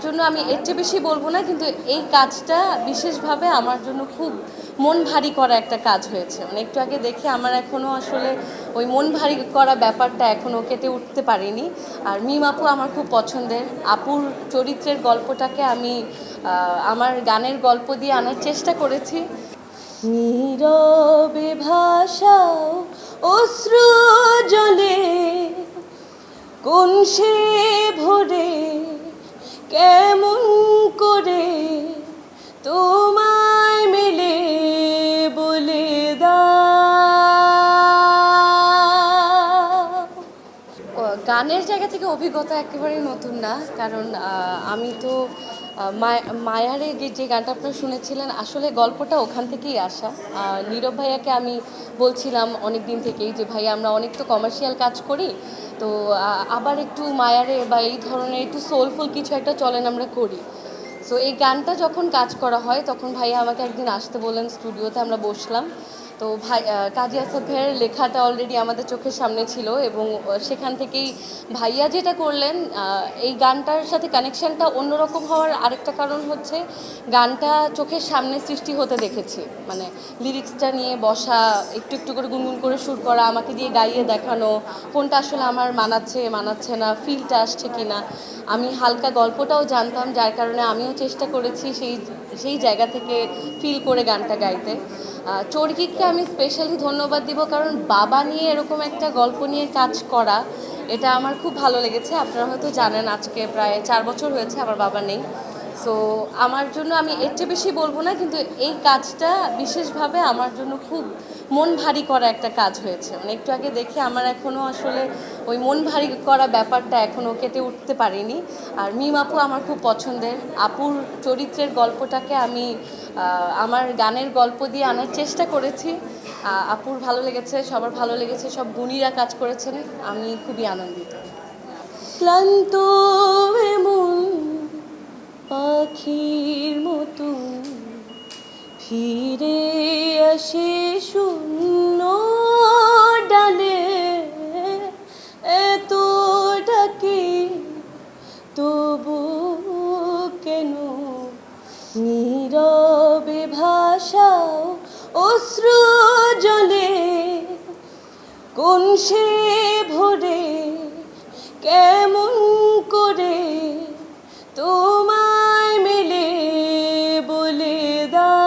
জন্য আমি এর চেয়ে বেশি বলবো না, কিন্তু এই কাজটা বিশেষভাবে আমার জন্য খুব মন ভারী করা একটা কাজ হয়েছে। মানে একটু আগে দেখে আমার এখনও আসলে ওই মন ভারী করা ব্যাপারটা এখনও কেটে উঠতে পারিনি। আর মিম আপু আমার খুব পছন্দের। আপুর চরিত্রের গল্পটাকে আমি আমার গানের গল্প দিয়ে আনার চেষ্টা করেছি। নীরবে ভাষাও অশ্রু জলে কোন সে ভোরে কেমন করে তোমায় মেলে বলে দাও। গানের জায়গা থেকে অভিজ্ঞতা একেবারেই নতুন না, কারণ আমি তো মায়ারে যে গানটা আপনারা শুনেছিলেন আসলে গল্পটা ওখান থেকেই আসা। নীরব ভাইয়াকে আমি বলছিলাম অনেক দিন থেকেই যে ভাই আমরা অনেক তো কমার্শিয়াল কাজ করি, তো আবার একটু মায়ারে বা এই ধরনের একটু সোলফুল কিছু একটা চলেন আমরা করি। সো এই গানটা যখন কাজ করা হয় তখন ভাইয়া আমাকে একদিন আসতে বললেন স্টুডিওতে, আমরা বসলাম। তো ভাই কাজী আসাদ ভাইয়ের লেখাটা অলরেডি আমাদের চোখের সামনে ছিল এবং সেখান থেকেই ভাইয়া যেটা করলেন, এই গানটার সাথে কানেকশানটা অন্যরকম হওয়ার আরেকটা কারণ হচ্ছে গানটা চোখের সামনে সৃষ্টি হতে দেখেছি। মানে লিরিক্সটা নিয়ে বসা, একটু একটু করে গুনগুন করে সুর করা, আমাকে দিয়ে গাইয়ে দেখানো কোনটা আসলে আমার মানাচ্ছে না, ফিলটা আসছে কি না। আমি হালকা গল্পটাও জানতাম, যার কারণে আমিও চেষ্টা করেছি সেই জায়গা থেকে ফিল করে গানটা গাইতে। চরকিকে আমি স্পেশালি ধন্যবাদ দিব, কারণ বাবা নিয়ে এরকম একটা গল্প নিয়ে কাজ করা এটা আমার খুব ভালো লেগেছে। আপনারা হয়তো জানেন আজকে প্রায় 4 বছর হয়েছে আমার বাবা নেই। সো আমার জন্য আমি এর চেয়ে বেশি বলবো না, কিন্তু এই কাজটা বিশেষভাবে আমার জন্য খুব মন ভারী করা একটা কাজ হয়েছে। মানে একটু আগে দেখে আমার এখনও আসলে ওই মন ভারী করা ব্যাপারটা এখনও কেটে উঠতে পারিনি। আর মিম আপু আমার খুব পছন্দের। আপুর চরিত্রের গল্পটাকে আমি আমার গানের গল্প দিয়ে আনার চেষ্টা করেছি। আপুর ভালো লেগেছে, সবার ভালো লেগেছে, সব গুণীরা কাজ করেছেন, আমি খুবই আনন্দিত। ক্লান্ত এমন পাখির মতো ফিরে আসে শূন্য ডালে, এত ডাকে তবু কেন নীরবে ভাষাও অশ্রু জলে কোন সে ভোরে কেমন করে তোমায় মেলে বলে দাও।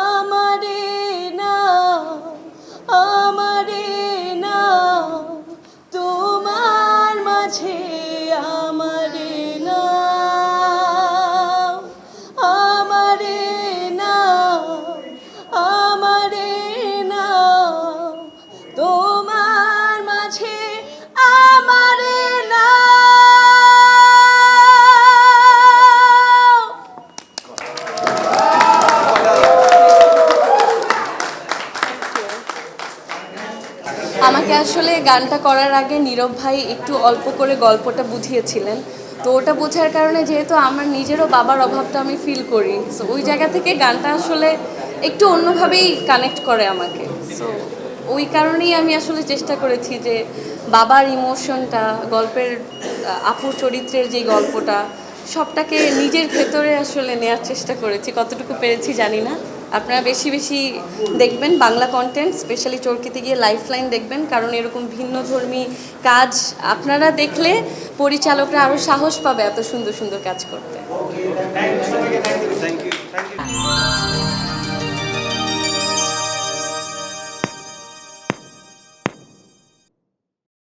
আমারে নাও, আমারে নাও, তোমার মাঝে আমারে নাও, আমারে নাও, আমারে নাও, তোমার মাঝে আমারে নাও। আমাকে আসলে গানটা করার আগে নীরব ভাই একটু অল্প করে গল্পটা বুঝিয়েছিলেন। তো ওটা বোঝার কারণে যেহেতু আমার নিজেরও বাবার অভাবটা আমি ফিল করি, সো ওই জায়গা থেকে গানটা আসলে একটু অন্যভাবেই কানেক্ট করে আমাকে। সো ওই কারণেই আমি আসলে চেষ্টা করেছি যে বাবার ইমোশনটা, গল্পের আপুর চরিত্রের যে গল্পটা, সবটাকে নিজের ভেতরে আসলে নেওয়ার চেষ্টা করেছি। কতটুকু পেরেছি জানি না। আপনারা বেশি বেশি দেখবেন বাংলা কন্টেন্ট, স্পেশালি চরকিতে গিয়ে লাইফলাইন দেখবেন, কারণ এরকম ভিন্নধর্মী কাজ আপনারা দেখলে পরিচালকরা আরও সাহস পাবে এত সুন্দর সুন্দর কাজ করতে।